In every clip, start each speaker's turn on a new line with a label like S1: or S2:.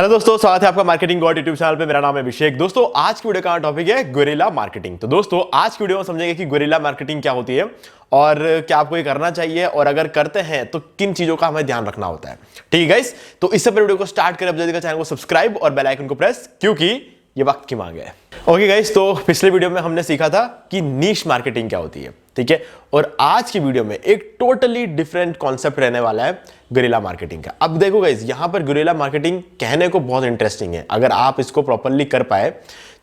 S1: Hello दोस्तों, स्वागत है आपका मार्केटिंग गॉड यूट्यूब चैनल पे। मेरा नाम है अभिषेक। दोस्तों, आज की वीडियो का टॉपिक है गुरिल्ला मार्केटिंग। तो दोस्तों, आज की वीडियो में समझेंगे कि गुरिल्ला मार्केटिंग क्या होती है और क्या आपको ये करना चाहिए, और अगर करते हैं तो किन चीजों का हमें ध्यान रखना होता है। ठीक है गाइस, तो इससे पहले वीडियो को स्टार्ट करें, अब जल्दी का चैनल को सब्सक्राइब और बेल आइकन को प्रेस, क्योंकि ये वक्त की मांग है। ओके गाइस, तो पिछले वीडियो में हमने सीखा था कि नीश मार्केटिंग क्या होती है, ठीक है। और आज की वीडियो में एक टोटली डिफरेंट कॉन्सेप्ट रहने वाला है गुरिल्ला मार्केटिंग का। अब देखो गाइस, यहां पर गुरिल्ला मार्केटिंग कहने को बहुत इंटरेस्टिंग है। अगर आप इसको प्रॉपर्ली कर पाए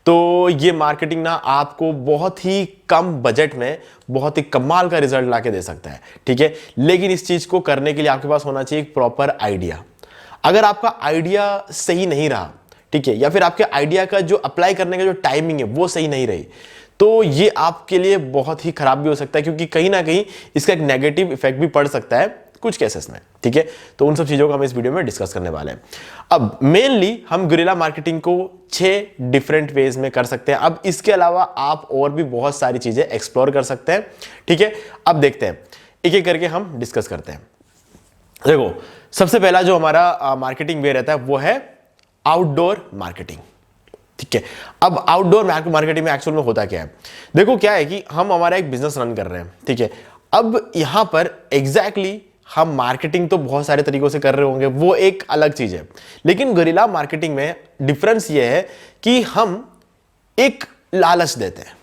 S1: तो ये मार्केटिंग ना आपको बहुत ही कम बजट में बहुत ही कमाल का रिजल्ट लाके दे सकता है, ठीक है। लेकिन इस चीज को करने के लिए आपके पास होना चाहिए एक प्रॉपर आइडिया। अगर आपका आइडिया सही नहीं रहा, ठीक है, या फिर आपके आइडिया का जो अप्लाई करने का जो टाइमिंग है वो सही नहीं रही, तो ये आपके लिए बहुत ही खराब भी हो सकता है, क्योंकि कहीं ना कहीं इसका एक नेगेटिव इफेक्ट भी पड़ सकता है कुछ केसेस में, ठीक है। तो उन सब चीजों को हम इस वीडियो में डिस्कस करने वाले हैं। अब मेनली हम गुरिल्ला मार्केटिंग को 6 डिफरेंट वेज में कर सकते हैं। अब इसके अलावा आप और भी बहुत सारी चीजें एक्सप्लोर कर सकते हैं, ठीक है। अब देखते हैं, एक एक करके हम डिस्कस करते हैं। देखो, सबसे पहला जो हमारा मार्केटिंग वे रहता है वो है आउटडोर मार्केटिंग, ठीक है। अब आउटडोर मार्केटिंग में एक्चुअल में होता क्या है? देखो, क्या है कि हम हमारा एक बिजनेस रन कर रहे हैं, ठीक है। अब यहां पर एग्जैक्टली हम मार्केटिंग तो बहुत सारे तरीकों से कर रहे होंगे, वो एक अलग चीज है। लेकिन गुरिल्ला मार्केटिंग में डिफरेंस ये है कि हम एक लालच देते हैं,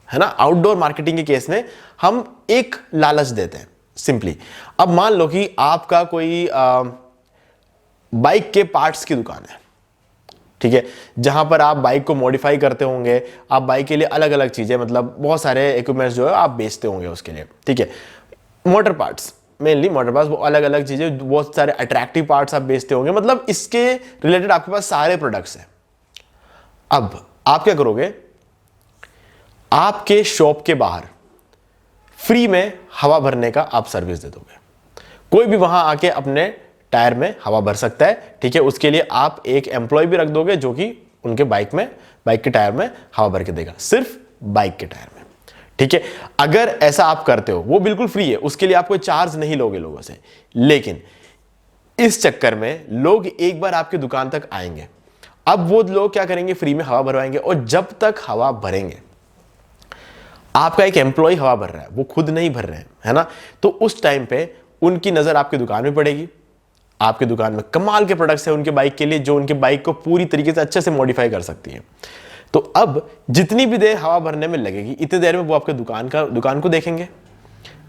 S1: है ना। आउटडोर मार्केटिंग के केस में हम एक लालच देते हैं सिंपली। अब मान लो कि आपका कोई बाइक के पार्ट्स की दुकान है, ठीक है, जहां पर आप बाइक को मॉडिफाई करते होंगे। आप बाइक के लिए अलग अलग चीजें, मतलब बहुत सारे इक्विपमेंट्स जो है आप बेचते होंगे उसके लिए, ठीक है। Motor parts, mainly motor parts, वो अलग अलग चीजें, बहुत सारे अट्रैक्टिव पार्ट्स आप बेचते होंगे, मतलब इसके रिलेटेड आपके पास सारे प्रोडक्ट्स हैं। अब आप क्या करोगे? आपके शॉप के बाहर फ्री में हवा भरने का आप सर्विस दे दोगे। कोई भी वहां आके अपने टायर में हवा भर सकता है, ठीक है। उसके लिए आप एक एम्प्लॉय भी रख दोगे जो कि उनके बाइक के टायर में हवा भर के देगा, सिर्फ बाइक के टायर में, ठीक है। अगर ऐसा आप करते हो, वो बिल्कुल फ्री है, उसके लिए आप कोई चार्ज नहीं लोगे लोगों से। लेकिन इस चक्कर में लोग एक बार आपकी दुकान तक आएंगे। अब वो लोग क्या करेंगे? फ्री में हवा भरवाएंगे, और जब तक हवा भरेंगे, आपका एक एम्प्लॉय हवा भर रहा है, वो खुद नहीं भर रहे हैं, है ना। तो उस टाइम पे उनकी नजर आपकी दुकान में पड़ेगी। आपकी दुकान में कमाल के प्रोडक्ट्स हैं उनके बाइक के लिए, जो उनके बाइक को पूरी तरीके से अच्छे से मॉडिफाई कर सकती है। तो अब जितनी भी देर हवा भरने में लगेगी, इतनी देर में वो आपके दुकान को देखेंगे,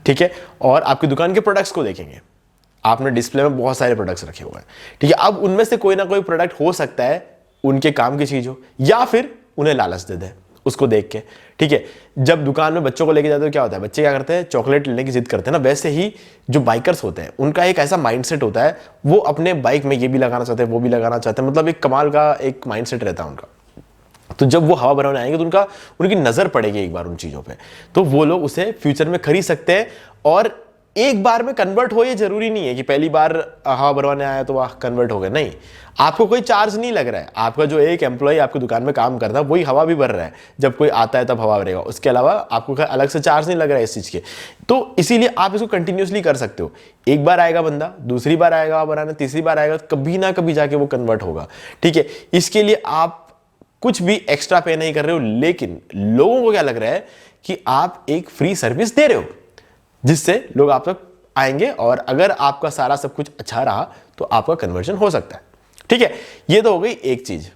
S1: ठीक है, और आपकी दुकान के प्रोडक्ट्स को देखेंगे। आपने डिस्प्ले में बहुत सारे प्रोडक्ट्स रखे हुए हैं, ठीक है। अब उनमें से कोई ना कोई प्रोडक्ट हो सकता है उनके काम की चीज हो, या फिर उन्हें लालच दे दे उसको देख के, ठीक है। जब दुकान में बच्चों को लेके जाते हो, क्या होता है? बच्चे क्या करते हैं? चॉकलेट लेने की जिद करते हैं ना। वैसे ही जो बाइकर्स होते हैं, उनका एक ऐसा माइंडसेट होता है, वो अपने बाइक में ये भी लगाना चाहते हैं, वो भी लगाना चाहते हैं, मतलब एक कमाल का एक माइंडसेट रहता है उनका। तो जब वो हवा भरवाने आएंगे तो उनकी नजर पड़ेगी एक बार उन चीजों पे, तो वो लोग उसे फ्यूचर में खरीद सकते हैं। और एक बार में कन्वर्ट हो, ये जरूरी नहीं है कि पहली बार हवा भरवाने आया तो वह कन्वर्ट हो गया, नहीं। आपको कोई चार्ज नहीं लग रहा है, आपका जो एक एम्प्लॉय आपकी दुकान में काम करता है वही हवा भी भर रहा है। जब कोई आता है तब हवा भरेगा, उसके अलावा आपको अलग से चार्ज नहीं लग रहा है इस चीज के। तो इसीलिए आप इसको कंटिन्यूसली कर सकते हो। एक बार आएगा बंदा, दूसरी बार आएगा हवा भराने, तीसरी बार आएगा, कभी ना कभी जाके वो कन्वर्ट होगा, ठीक है। इसके लिए आप कुछ भी एक्स्ट्रा पे नहीं कर रहे हो, लेकिन लोगों को क्या लग रहा है कि आप एक फ्री सर्विस दे रहे हो, जिससे लोग आप तक आएंगे, और अगर आपका सारा सब कुछ अच्छा रहा तो आपका कन्वर्जन हो सकता है, ठीक है। ये तो हो गई एक चीज।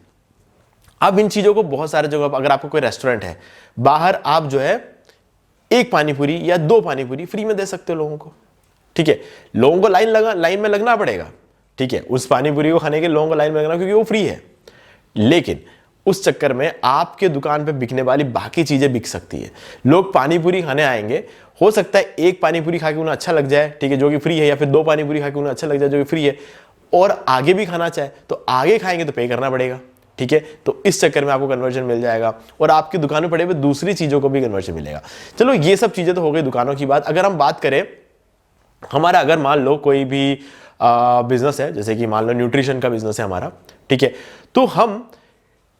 S1: अब इन चीजों को बहुत सारे जगह, अगर आपको कोई रेस्टोरेंट है, बाहर आप जो है एक पानीपुरी या 2 पानीपुरी फ्री में दे सकते हो लोगों को, ठीक है। लोगों को लाइन में लगना पड़ेगा, ठीक है, उस पानीपुरी को खाने के लोगों को लाइन में लगना, क्योंकि वो फ्री है। लेकिन उस चक्कर में आपके दुकान पे बिकने वाली बाकी चीजें बिक सकती है। लोग पानीपुरी खाने आएंगे, हो सकता है एक पानीपुरी खा के उन्हें अच्छा लग जाए, ठीक है, जो कि फ्री है, या फिर 2 पानीपुरी खा के उन्हें अच्छा लग जाए जो कि फ्री है, और आगे भी खाना चाहे तो आगे खाएंगे तो पे करना पड़ेगा, ठीक है। तो इस चक्कर में आपको कन्वर्जन मिल जाएगा, और आपकी दुकान में पड़े हुए दूसरी चीजों को भी कन्वर्जन मिलेगा। चलो, ये सब चीजें तो हो गई दुकानों की बात। अगर हम बात करें हमारा, अगर मान लो कोई भी बिजनेस है, जैसे कि मान लो न्यूट्रिशन का बिजनेस है हमारा, ठीक है, तो हम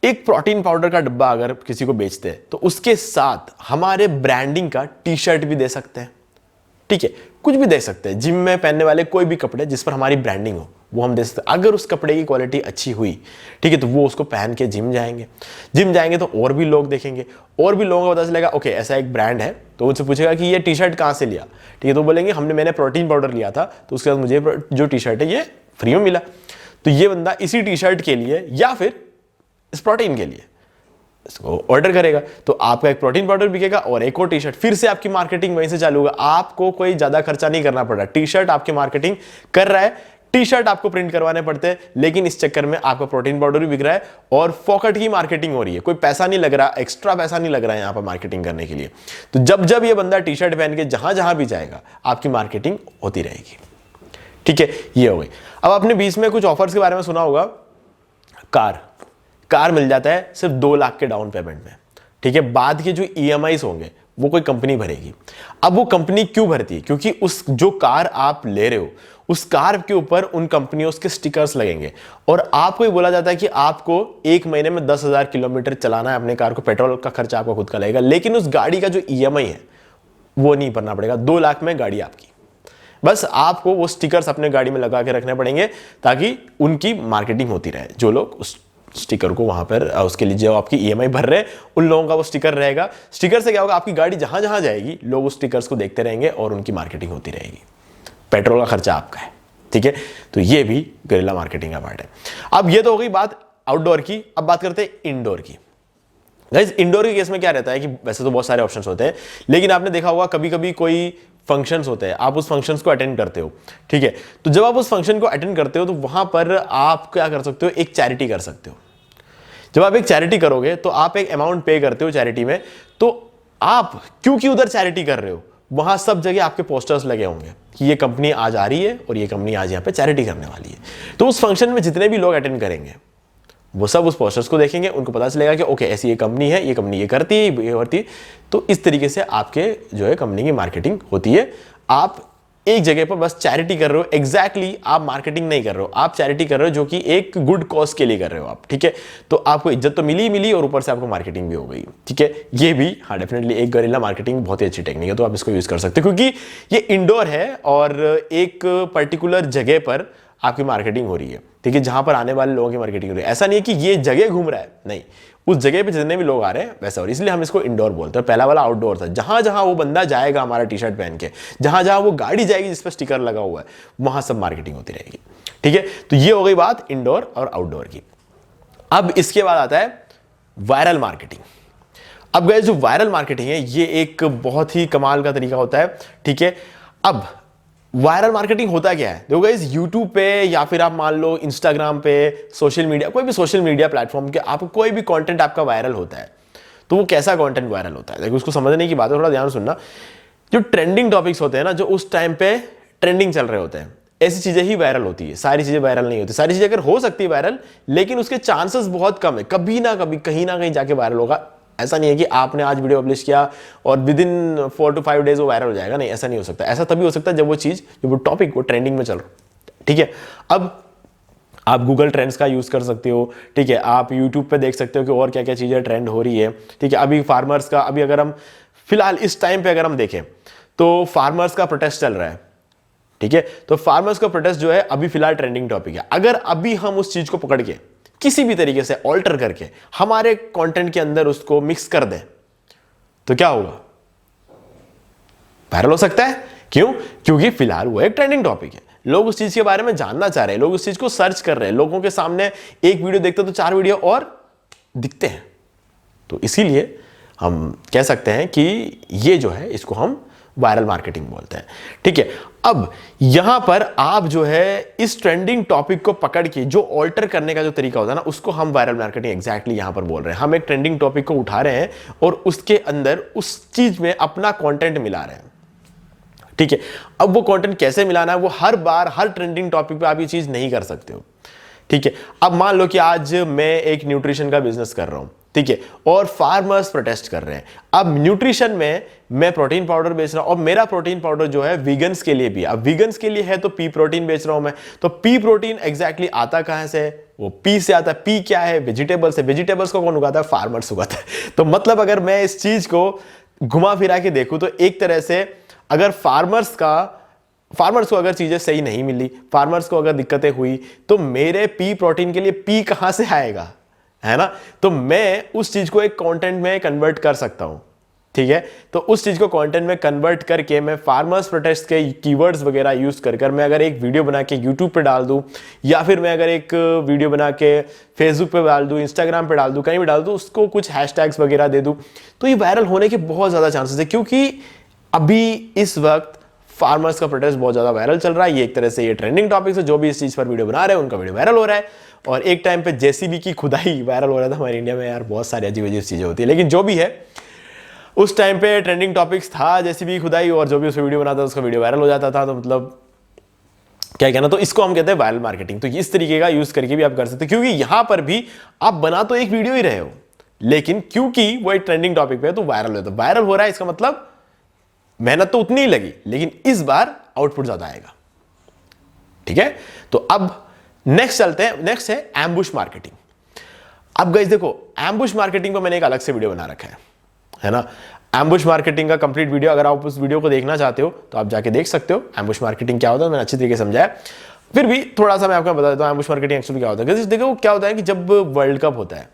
S1: एक प्रोटीन पाउडर का डब्बा अगर किसी को बेचते हैं तो उसके साथ हमारे ब्रांडिंग का टी शर्ट भी दे सकते हैं, ठीक है, कुछ भी दे सकते हैं। जिम में पहनने वाले कोई भी कपड़े जिस पर हमारी ब्रांडिंग हो, वो हम दे सकते हैं। अगर उस कपड़े की क्वालिटी अच्छी हुई, ठीक है, तो वो उसको पहन के जिम जाएंगे तो और भी लोग देखेंगे, और भी लोगों को पता चलेगा ओके ऐसा एक ब्रांड है, तो उनसे पूछेगा कि ये टी शर्ट कहाँ से लिया, ठीक है, तो बोलेंगे मैंने प्रोटीन पाउडर लिया था, तो उसके बाद मुझे जो टी शर्ट है ये फ्री में मिला। तो ये बंदा इसी टी शर्ट के लिए या फिर इस प्रोटीन के लिए इसको ऑर्डर करेगा, तो आपका एक प्रोटीन पाउडर बिकेगा और एक और टी शर्ट, फिर से आपकी मार्केटिंग वहीं से चालू होगा। आपको कोई ज्यादा खर्चा नहीं करना पड़ रहा, टी शर्ट आपकी मार्केटिंग कर रहा है, टी शर्ट आपको प्रिंट करवाने पड़ते हैं, लेकिन इस चक्कर में आपका प्रोटीन पाउडर भी बिक रहा है और फोकट की मार्केटिंग हो रही है, कोई पैसा नहीं लग रहा, एक्स्ट्रा पैसा नहीं लग रहा है यहां पर मार्केटिंग करने के लिए। तो जब जब ये बंदा टी शर्ट पहन के जहां जहां भी जाएगा आपकी मार्केटिंग होती रहेगी, ठीक है, ये हो गई। अब आपने बीच में कुछ ऑफर्स के बारे में सुना होगा, कार मिल जाता है सिर्फ 2 लाख के डाउन पेमेंट में, ठीक है, बाद के जो EMIs होंगे वो कोई कंपनी भरेगी। अब वो कंपनी क्यों भरती है? क्योंकि उस जो कार आप ले रहे हो उस कार के ऊपर उन कंपनियों के स्टिकर्स लगेंगे, और आपको ये बोला जाता है कि आपको 1 महीने में 10,000 किलोमीटर चलाना है अपने कार को, पेट्रोल का खर्चा आपका खुद का लगेगा, लेकिन उस गाड़ी का जो EMI है वो नहीं भरना पड़ेगा। 2 लाख में गाड़ी आपकी, बस आपको वो स्टिकर्स अपने गाड़ी में लगा के रखने पड़ेंगे ताकि उनकी मार्केटिंग होती रहे। जो लोग उस स्टिकर को वहां पर उसके लिए जो आपकी EMI भर रहे हैं उन लोगों का वो स्टिकर रहेगा। स्टिकर से क्या होगा, आपकी गाड़ी जहां जहां जाएगी लोग उस स्टिकर्स को देखते रहेंगे और उनकी मार्केटिंग होती रहेगी। पेट्रोल का खर्चा आपका है, ठीक है, तो ये भी गुरिल्ला मार्केटिंग का पार्ट है। अब ये तो हो गई बात आउटडोर की, अब बात करते हैं इंडोर की। गाइस इंडोर के केस में क्या रहता है कि वैसे तो बहुत सारे ऑप्शंस होते हैं, लेकिन आपने देखा होगा कभी कभी कोई फंक्शंस होते हैं, आप उस फंक्शंस को अटेंड करते हो, ठीक है, तो जब आप उस फंक्शन को अटेंड करते हो तो वहां पर आप क्या कर सकते हो, एक चैरिटी कर सकते हो। जब आप एक चैरिटी करोगे तो आप एक अमाउंट पे करते हो चैरिटी में, तो आप क्योंकि उधर चैरिटी कर रहे हो वहां सब जगह आपके पोस्टर्स लगे होंगे कि ये कंपनी आज आ रही है और ये कंपनी आज यहाँ पे चैरिटी करने वाली है। तो उस फंक्शन में जितने भी लोग अटेंड करेंगे वो सब उस पोस्टर्स को देखेंगे, उनको पता चलेगा कि ओके ऐसी ये कंपनी है, ये कंपनी ये करती है, ये करती है। तो इस तरीके से आपके जो है कंपनी की मार्केटिंग होती है। आप एक जगह पर बस चैरिटी कर रहे हो, एग्जैक्टली आप मार्केटिंग नहीं कर रहे हो, आप चैरिटी कर रहे हो जो कि एक गुड कॉज के लिए कर रहे हो आप, ठीक है, तो आपको इज्जत तो मिली और ऊपर से आपको मार्केटिंग भी हो गई, ठीक है। ये भी हाँ डेफिनेटली एक गुरिल्ला मार्केटिंग बहुत ही अच्छी टेक्निक है, तो आप इसको यूज कर सकते हो क्योंकि ये इंडोर है और एक पर्टिकुलर जगह पर आपकी मार्केटिंग हो रही है, ठीक है, जहां पर आने वाले लोगों की मार्केटिंग हो रही है। ऐसा नहीं है कि ये जगह घूम रहा है, नहीं, उस जगह पे जितने भी लोग आ रहे हैं वैसा, और इसलिए हम इसको इंडोर बोलते हैं। पहला वाला आउटडोर था, जहां जहां वो बंदा जाएगा हमारा टी शर्ट पहन के, जहां जहां वो गाड़ी जाएगी जिस पर स्टिकर लगा हुआ है वहां सब मार्केटिंग होती रहेगी, ठीक है। तो ये हो गई बात इंडोर और आउटडोर की। अब इसके बाद आता है वायरल मार्केटिंग। अब गाइस जो वायरल मार्केटिंग है ये एक बहुत ही कमाल का तरीका होता है, ठीक है। अब वायरल मार्केटिंग होता क्या है, देखो गाइस यूट्यूब पे या फिर आप मान लो इंस्टाग्राम पे, सोशल मीडिया, कोई भी सोशल मीडिया प्लेटफॉर्म के आप कोई भी कंटेंट आपका वायरल होता है, तो वो कैसा कंटेंट वायरल होता है, देखो उसको समझने की बात है, थोड़ा ध्यान सुनना। जो ट्रेंडिंग टॉपिक्स होते हैं ना, जो उस टाइम पे ट्रेंडिंग चल रहे होते हैं, ऐसी चीजें ही वायरल होती है। सारी चीजें वायरल नहीं होती, सारी चीजें अगर हो सकती है वायरल, लेकिन उसके चांसेस बहुत कम है, कभी ना कभी कहीं ना कहीं जाके वायरल होगा। ऐसा नहीं है कि आपने आज वीडियो पब्लिश किया और विद इन 4 to 5 डेज वो वायरल हो जाएगा, नहीं, ऐसा नहीं हो सकता। ऐसा तभी हो सकता है जब वो चीज, जब वो टॉपिक वो ट्रेंडिंग में चल रहा, ठीक है। अब आप गूगल ट्रेंड्स का यूज कर सकते हो, ठीक है, आप यूट्यूब पे देख सकते हो कि और क्या क्या चीजें ट्रेंड हो रही है, ठीक है। अभी फार्मर्स का, अभी अगर हम फिलहाल इस टाइम पे अगर हम देखें तो फार्मर्स का प्रोटेस्ट चल रहा है, ठीक है, तो फार्मर्स का प्रोटेस्ट जो है अभी फिलहाल ट्रेंडिंग टॉपिक है। अगर अभी हम उस चीज को पकड़ के किसी भी तरीके से ऑल्टर करके हमारे कंटेंट के अंदर उसको मिक्स कर दें तो क्या होगा, वायरल हो सकता है। क्यों? क्योंकि फिलहाल वो एक ट्रेंडिंग टॉपिक है, लोग उस चीज के बारे में जानना चाह रहे हैं, लोग उस चीज को सर्च कर रहे हैं, लोगों के सामने एक वीडियो देखते तो 4 वीडियो और दिखते हैं। तो इसीलिए हम कह सकते हैं कि ये जो है इसको हम वायरल मार्केटिंग बोलते हैं, ठीक है। अब यहां पर आप जो है इस ट्रेंडिंग टॉपिक को पकड़ के जो ऑल्टर करने का जो तरीका होता है ना, उसको हम वायरल मार्केटिंग एग्जैक्टली यहां पर बोल रहे हैं। हम एक ट्रेंडिंग टॉपिक को उठा रहे हैं और उसके अंदर उस चीज में अपना कंटेंट मिला रहे हैं, ठीक है। अब वो कंटेंट कैसे मिलाना है, वो हर बार हर ट्रेंडिंग टॉपिक पे आप ये चीज नहीं कर सकते हो, ठीक है। अब मान लो कि आज मैं एक न्यूट्रिशन का बिजनेस कर रहा हूं, ठीक है, और फार्मर्स प्रोटेस्ट कर रहे हैं। अब न्यूट्रिशन में मैं प्रोटीन पाउडर बेच रहा हूं और मेरा प्रोटीन पाउडर जो है वीगन्स के लिए भी, अब वीगन्स के लिए है तो पी प्रोटीन बेच रहा हूं मैं। तो पी प्रोटीन एग्जैक्टली आता कहां से है, वो पी से आता है। पी क्या है, वेजिटेबल्स है। वेजिटेबल्स को कौन उगाता है, फार्मर्स उगाता है। तो मतलब अगर मैं इस चीज को घुमा फिरा के देखूं तो एक तरह से अगर फार्मर्स का फार्मर्स को अगर चीजें सही नहीं मिली, फार्मर्स को अगर दिक्कतें हुई, तो मेरे पी प्रोटीन के लिए पी कहां से आएगा, है ना। तो मैं उस चीज को एक कंटेंट में कन्वर्ट कर सकता हूं, ठीक है। तो उस चीज को कंटेंट में कन्वर्ट करके मैं फार्मर्स प्रोटेस्ट के कीवर्ड्स वगैरह यूज कर मैं अगर एक वीडियो बना के यूट्यूब पे डाल दूं, या फिर मैं अगर एक वीडियो बना के फेसबुक पे डाल दूं, इंस्टाग्राम पे डाल दूं, कहीं भी डाल दूं, उसको कुछ हैशटैग्स वगैरह दे दूं, तो ये वायरल होने के बहुत ज्यादा चांसेस है। क्योंकि अभी इस वक्त फार्मर्स का प्रोटेस्ट बहुत ज्यादा वायरल चल रहा है। ये एक तरह से ये ट्रेंडिंग टॉपिक है, जो भी इस चीज पर वीडियो बना रहे हैं उनका वीडियो वायरल हो रहा है। और एक टाइम पे जेसीबी की खुदाई वायरल हो रहा था हमारे इंडिया में। यार बहुत सारी अजीब अजीब चीजें होती है, लेकिन जो भी है उस टाइम पे ट्रेंडिंग टॉपिक्स था जेसीबी खुदाई, और जो भी उसमें वीडियो बनाता था उसका वीडियो वायरल हो जाता था। तो मतलब क्या कहना, तो इसको हम कहते हैं वायरल मार्केटिंग। तो इस तरीके का यूज करके भी आप कर सकते हो, क्योंकि यहां पर भी आप बना तो एक वीडियो ही रहे हो, लेकिन क्योंकि वो एक ट्रेंडिंग टॉपिक पे है तो वायरल हो, तो वायरल हो रहा है, इसका मतलब मेहनत तो उतनी ही लगी, लेकिन इस बार आउटपुट ज्यादा आएगा, ठीक है। तो अब नेक्स्ट चलते हैं, नेक्स्ट है एम्बुश मार्केटिंग। अब गाइस देखो, एम्बुश मार्केटिंग पर मैंने एक अलग से वीडियो बना रखा है ना। एम्बुश मार्केटिंग का कंप्लीट वीडियो अगर आप उस वीडियो को देखना चाहते हो तो आप जाके देख सकते हो। एम्बुश मार्केटिंग क्या होता है मैंने अच्छी तरीके से समझाया, फिर भी थोड़ा सा मैं आपको बता देता हूं एम्बुश मार्केटिंग एक्चुअली क्या होता है। देखो क्या होता है कि जब वर्ल्ड कप होता है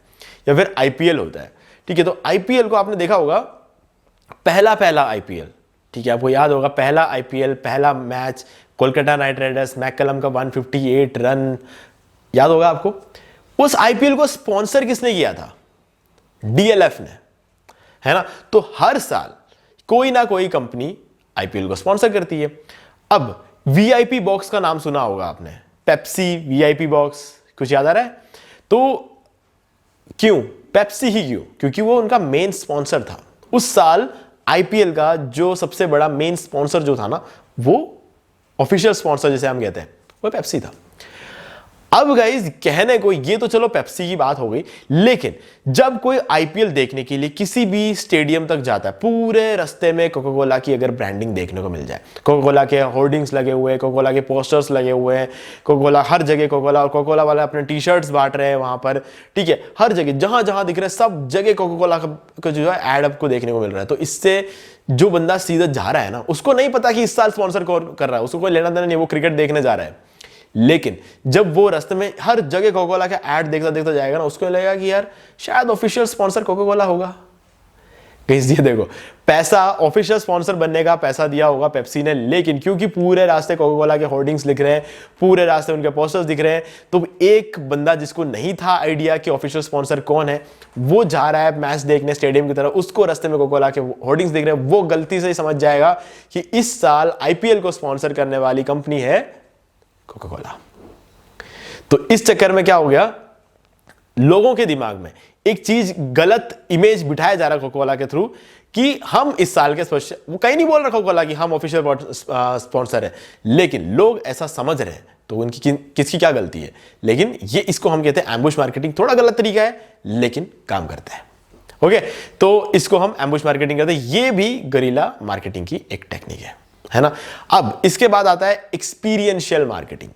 S1: या फिर आईपीएल होता है, ठीक है, तो आईपीएल को आपने देखा होगा, पहला आईपीएल, ठीक है, आपको याद होगा पहला आईपीएल, पहला match Kolkata night Riders, McCullum का 158 रन, याद होगा आपको। उस आईपीएल को स्पॉन्सर किसने किया था? डीएलएफ ने, है ना। तो हर साल कोई ना कोई कंपनी आईपीएल को स्पॉन्सर करती है। अब वीआईपी बॉक्स का नाम सुना होगा आपने, पेप्सी वीआईपी बॉक्स, कुछ याद आ रहा है? तो क्यों पेप्सी ही क्यों? क्योंकि वो उनका मेन स्पॉन्सर था उस साल। आईपीएल का जो सबसे बड़ा मेन स्पॉन्सर जो था ना, वो ऑफिशियल स्पॉन्सर जिसे हम कहते हैं, वो पेप्सी था। अब गाइस कहने को ये तो चलो पेप्सी की बात हो गई, लेकिन जब कोई आईपीएल देखने के लिए किसी भी स्टेडियम तक जाता है, पूरे रास्ते में कोका कोला की अगर ब्रांडिंग देखने को मिल जाए, कोका कोला के होर्डिंग्स लगे हुए हैं, कोका कोला के पोस्टर्स लगे हुए हैं, कोका कोला हर जगह, कोका कोला वाले अपने टी शर्ट्स बांट रहे हैं वहां पर, ठीक है, हर जगह जहां जहां दिख रहे हैं सब जगह कोका कोला का जो है एड आपको देखने को मिल रहा है। तो इससे जो बंदा सीधा जा रहा है ना, उसको नहीं पता कि इस साल स्पॉन्सर कौन कर रहा है, उसको कोई लेना देना नहीं, वो क्रिकेट देखने जा रहा है। लेकिन जब वो रास्ते में हर जगह कोका कोला का ऐड देखता देखता जाएगा ना, उसको लगेगा कि यार शायद ऑफिशियल स्पॉन्सर कोका कोला होगा। ये देखो, पैसा ऑफिशियल स्पॉन्सर बनने का पैसा दिया होगा पेप्सी ने, लेकिन क्योंकि पूरे रास्ते कोका कोला के होर्डिंग्स लिख रहे हैं, पूरे रास्ते उनके पोस्टर्स दिख रहे हैं, तो एक बंदा जिसको नहीं था आइडिया कि ऑफिशियल स्पॉन्सर कौन है, वो जा रहा है मैच देखने स्टेडियम की तरफ, उसको रास्ते में कोका कोला के होर्डिंग्स दिख रहे हैं, वो गलती से ही समझ जाएगा कि इस साल आईपीएल को स्पॉन्सर करने वाली कंपनी है कोका कोला। तो इस चक्कर में क्या हो गया, लोगों के दिमाग में एक चीज गलत इमेज बिठाया जा रहा है कोका कोला के थ्रू कि हम इस साल के, वो कहीं नहीं बोल रहा कोका कोला कि हम ऑफिशियल स्पॉन्सर है, लेकिन लोग ऐसा समझ रहे हैं। तो उनकी किसकी क्या गलती है? लेकिन ये इसको हम कहते हैं एम्बुश मार्केटिंग। थोड़ा गलत तरीका है लेकिन काम करता है। ओके, तो इसको हम एम्बुश मार्केटिंग कहते हैं। ये भी गरिल्ला मार्केटिंग की एक टेक्निक है ना। अब इसके बाद आता है एक्सपीरियंशियल मार्केटिंग।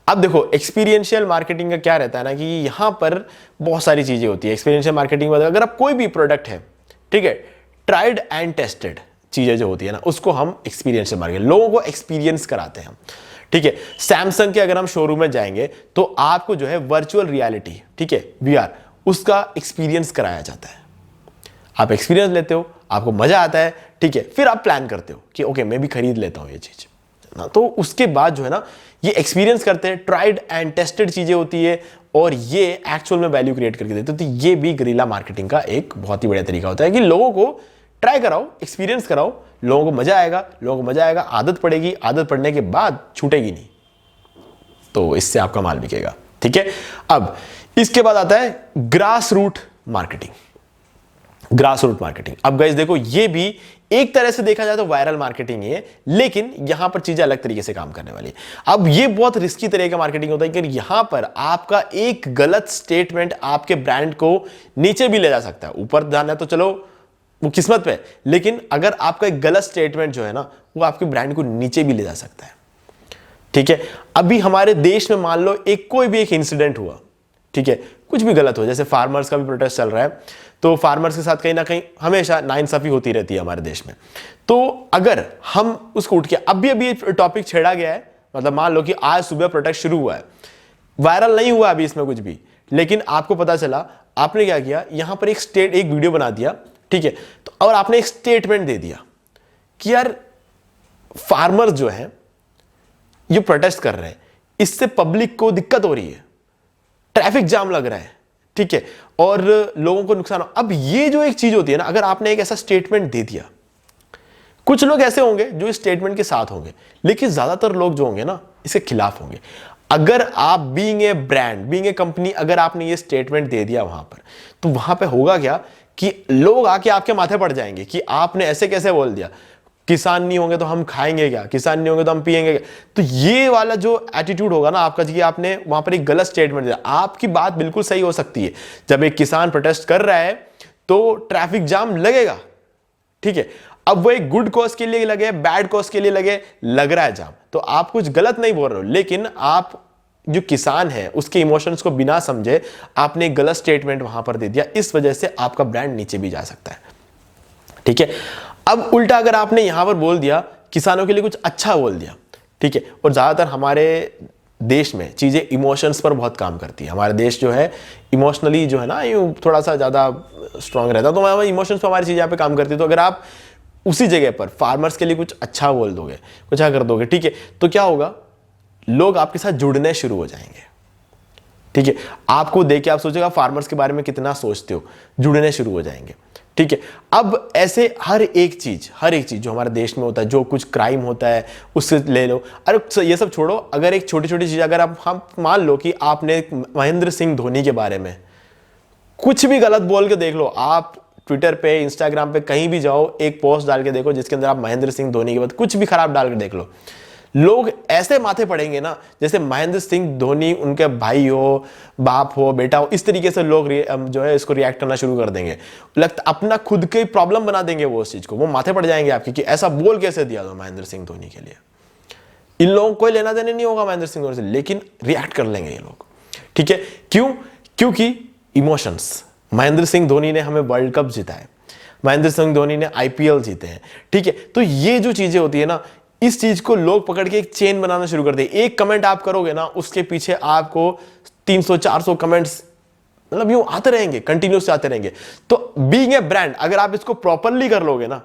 S1: अब देखो, एक्सपीरियंशियल मार्केटिंग का क्या रहता है ना कि यहां पर बहुत सारी चीजें होती है। एक्सपीरियंशियल मार्केटिंग में अगर आप कोई भी प्रोडक्ट है, ठीक है, ट्राइड एंड टेस्टेड चीजें जो होती है ना, उसको हम एक्सपीरियंशियल मार्केटिंग, लोगों को एक्सपीरियंस कराते हैं हम, ठीक है। सैमसंग के अगर हम शोरूम में जाएंगे तो आपको जो है वर्चुअल रियलिटी, ठीक है, वीआर, उसका एक्सपीरियंस कराया जाता है। आप एक्सपीरियंस लेते हो, आपको मजा आता है, ठीक है, फिर आप प्लान करते हो कि ओके मैं भी खरीद लेता हूं ये चीज ना। तो उसके बाद जो है ना, ये एक्सपीरियंस करते हैं, ट्राइड एंड टेस्टेड चीजें होती है, और ये एक्चुअल में वैल्यू क्रिएट करके देते हैं। तो ये भी गरिल्ला मार्केटिंग का एक बहुत ही बढ़िया तरीका होता है कि लोगों को ट्राई कराओ, एक्सपीरियंस कराओ, लोगों को मजा आएगा, लोगों को मजा आएगा, आदत पड़ेगी, आदत पड़ने के बाद छूटेगी नहीं, तो इससे आपका माल बिकेगा, ठीक है। अब इसके बाद आता है grass root marketing. Grass root marketing, अब गाइस देखो, ये भी एक तरह से देखा जाए तो वायरल मार्केटिंग है, लेकिन यहां पर चीजें अलग तरीके से काम करने वाली है। अब ये बहुत रिस्की तरह का मार्केटिंग होता है कि यहां पर आपका एक गलत स्टेटमेंट आपके ब्रांड को नीचे भी ले जा सकता है। ऊपर जाना है तो चलो वो किस्मत पे, लेकिन अगर आपका एक गलत स्टेटमेंट जो है ना, वो आपके ब्रांड को नीचे भी ले जा सकता है, ठीक है। अभी हमारे देश में मान लो कोई भी एक इंसिडेंट हुआ, ठीक है, कुछ भी गलत हो, जैसे फार्मर्स का भी प्रोटेस्ट चल रहा है, तो फार्मर्स के साथ कहीं ना कहीं हमेशा नाइंसाफी होती रहती है हमारे देश में। तो अगर हम उसको उठ के अभी टॉपिक छेड़ा गया है, मतलब मान लो कि आज सुबह प्रोटेस्ट शुरू हुआ है, वायरल नहीं हुआ अभी इसमें कुछ भी, लेकिन आपको पता चला, आपने क्या किया, यहां पर एक वीडियो बना दिया, ठीक है, तो और आपने एक स्टेटमेंट दे दिया कि यार फार्मर्स जो है ये प्रोटेस्ट कर रहे हैं, इससे पब्लिक को दिक्कत हो रही है, ट्रैफिक जाम लग रहा है, ठीक है, और लोगों को नुकसान हो। अब ये जो एक चीज होती है ना, अगर आपने एक ऐसा स्टेटमेंट दे दिया, कुछ लोग ऐसे होंगे जो इस स्टेटमेंट के साथ होंगे, लेकिन ज्यादातर लोग जो होंगे ना इसके खिलाफ होंगे। अगर आप being a brand, being a company, अगर आपने ये स्टेटमेंट दे दिया वहां पर, तो वहां पे होगा क्या कि लोग आके आपके माथे पड़ जाएंगे कि आपने ऐसे कैसे बोल दिया, किसान नहीं होंगे तो हम खाएंगे क्या, किसान नहीं होंगे तो हम पिएंगे क्या। तो ये वाला जो एटीट्यूड होगा ना आपका, कि आपने वहां पर एक गलत स्टेटमेंट दिया। आपकी बात बिल्कुल सही हो सकती है, जब एक किसान प्रोटेस्ट कर रहा है तो ट्रैफिक जाम लगेगा, ठीक है, अब वो एक गुड कॉज के लिए लगे, बैड कॉज के लिए लगे, लग रहा है जाम, तो आप कुछ गलत नहीं बोल रहे हो, लेकिन आप जो किसान है उसके इमोशंस को बिना समझे आपने एक गलत स्टेटमेंट वहां पर दे दिया, इस वजह से आपका ब्रांड नीचे भी जा सकता है, ठीक है। अब उल्टा अगर आपने यहां पर बोल दिया, किसानों के लिए कुछ अच्छा बोल दिया, ठीक है, और ज्यादातर हमारे देश में चीजें इमोशंस पर बहुत काम करती है, हमारा देश जो है इमोशनली जो है ना यूं थोड़ा सा ज्यादा स्ट्रांग रहता है, तो हमारे इमोशंस पर हमारी चीजें यहाँ पे काम करती है। तो अगर आप उसी जगह पर फार्मर्स के लिए कुछ अच्छा बोल दोगे, कुछ अच्छा कर दोगे, ठीक है, तो क्या होगा, लोग आपके साथ जुड़ने शुरू हो जाएंगे, ठीक है, आपको देख के आप सोचेगा फार्मर्स के बारे में कितना सोचते हो, जुड़ने शुरू हो जाएंगे, ठीक है। अब ऐसे हर एक चीज जो हमारे देश में होता है, जो कुछ क्राइम होता है उससे ले लो, अरे ये सब छोड़ो, अगर एक छोटी छोटी चीज, अगर आप हम मान लो कि आपने महेंद्र सिंह धोनी के बारे में कुछ भी गलत बोल के देख लो, आप ट्विटर पे, इंस्टाग्राम पे कहीं भी जाओ, एक पोस्ट डाल के देखो जिसके अंदर आप महेंद्र सिंह धोनी के बाद कुछ भी खराब डाल के देख लो, लोग ऐसे माथे पड़ेंगे ना जैसे महेंद्र सिंह धोनी उनके भाई हो, बाप हो, बेटा हो, इस तरीके से लोग जो है इसको रिएक्ट करना शुरू कर देंगे, लगता अपना खुद की प्रॉब्लम बना देंगे वो उस चीज को, वो माथे पड़ जाएंगे आपके कि ऐसा बोल कैसे दिया था महेंद्र सिंह धोनी के लिए। इन लोगों को लेना देना नहीं होगा महेंद्र सिंह धोनी से, लेकिन रिएक्ट कर लेंगे ये लोग, ठीक है, क्यों, क्योंकि इमोशंस। महेंद्र सिंह धोनी ने हमें वर्ल्ड कप जीता है, महेंद्र सिंह धोनी ने आईपीएल जीते हैं, ठीक है, तो ये जो चीजें होती है ना, इस चीज को लोग पकड़ के एक चेन बनाना शुरू कर दे। एक कमेंट आप करोगे ना, उसके पीछे आपको 300-400 कमेंट्स मतलब यूं आते रहेंगे, कंटिन्यूस आते रहेंगे। तो बीइंग ए ब्रांड, अगर आप इसको प्रॉपरली कर लोगे ना,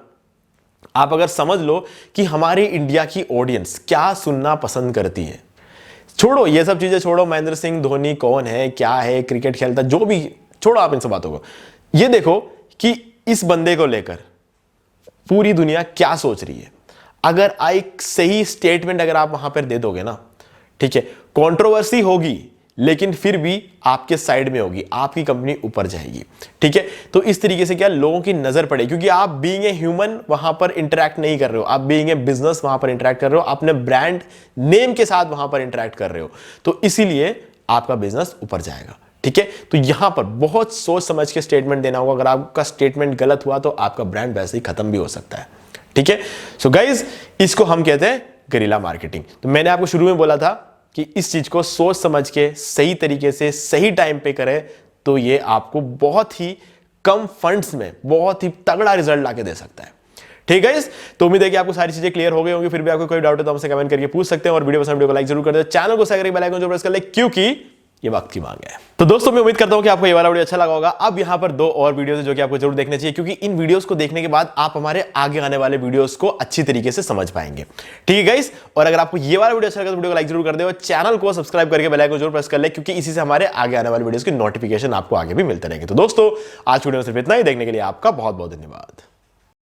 S1: आप अगर समझ लो कि हमारी इंडिया की ऑडियंस क्या सुनना पसंद करती है, छोड़ो ये सब चीजें, छोड़ो महेंद्र सिंह धोनी कौन है, क्या है, क्रिकेट खेलता, जो भी, छोड़ो आप इन सब बातों को, ये देखो कि इस बंदे को लेकर पूरी दुनिया क्या सोच रही है। अगर एक सही स्टेटमेंट अगर आप वहां पर दे दोगे ना, ठीक है, कंट्रोवर्सी होगी लेकिन फिर भी आपके साइड में होगी, आपकी कंपनी ऊपर जाएगी, ठीक है। तो इस तरीके से क्या लोगों की नजर पड़ेगी, क्योंकि आप बीइंग ए ह्यूमन वहां पर इंटरैक्ट नहीं कर रहे हो, आप बीइंग ए बिजनेस वहां पर इंटरैक्ट कर रहे हो, अपने ब्रांड नेम के साथ वहां पर इंटरैक्ट कर रहे हो, तो इसीलिए आपका बिजनेस ऊपर जाएगा, ठीक है। तो यहां पर बहुत सोच समझ के स्टेटमेंट देना होगा, अगर आपका स्टेटमेंट गलत हुआ तो आपका ब्रांड वैसे ही खत्म भी हो सकता है, ठीक है। सो गाइज, इसको हम कहते हैं गरिल्ला मार्केटिंग। तो मैंने आपको शुरू में बोला था कि इस चीज को सोच समझ के सही तरीके से सही टाइम पे करें तो ये आपको बहुत ही कम फंड्स में बहुत ही तगड़ा रिजल्ट लाके दे सकता है, ठीक है। तो उम्मीद है कि आपको सारी चीजें क्लियर हो गई होंगी। फिर भी आपको कोई डाउट है तो हमसे कमेंट करके पूछ सकते हैं, और वीडियो पसंद वीडियो को लाइक जरूर कर दे, चैनल को सब्सक्राइब, बेल आइकन जरूर प्रेस कर ले, क्योंकि ये वक्त की मांग है। तो दोस्तों मैं उम्मीद करता हूं कि आपको ये वाला वीडियो अच्छा लगा होगा। अब यहां पर 2 और वीडियोस है जो कि आपको जरूर देखने चाहिए, क्योंकि इन वीडियोस को देखने के बाद आप हमारे आगे आने वाले वीडियोस को अच्छी तरीके से समझ पाएंगे, ठीक है गाइस। और अगर आपको ये वाला वीडियो अच्छा लगा तो वीडियो को लाइक जरूर कर दे, और चैनल को सब्सक्राइब करके बेल आइकन जरूर प्रेस कर ले, क्योंकि इसी से हमारे आगे आने वाले वीडियोस की नोटिफिकेशन आपको आगे भी मिलते रहेंगे। तो दोस्तों आज वीडियो में सिर्फ इतना ही, देखने के लिए आपका बहुत बहुत धन्यवाद।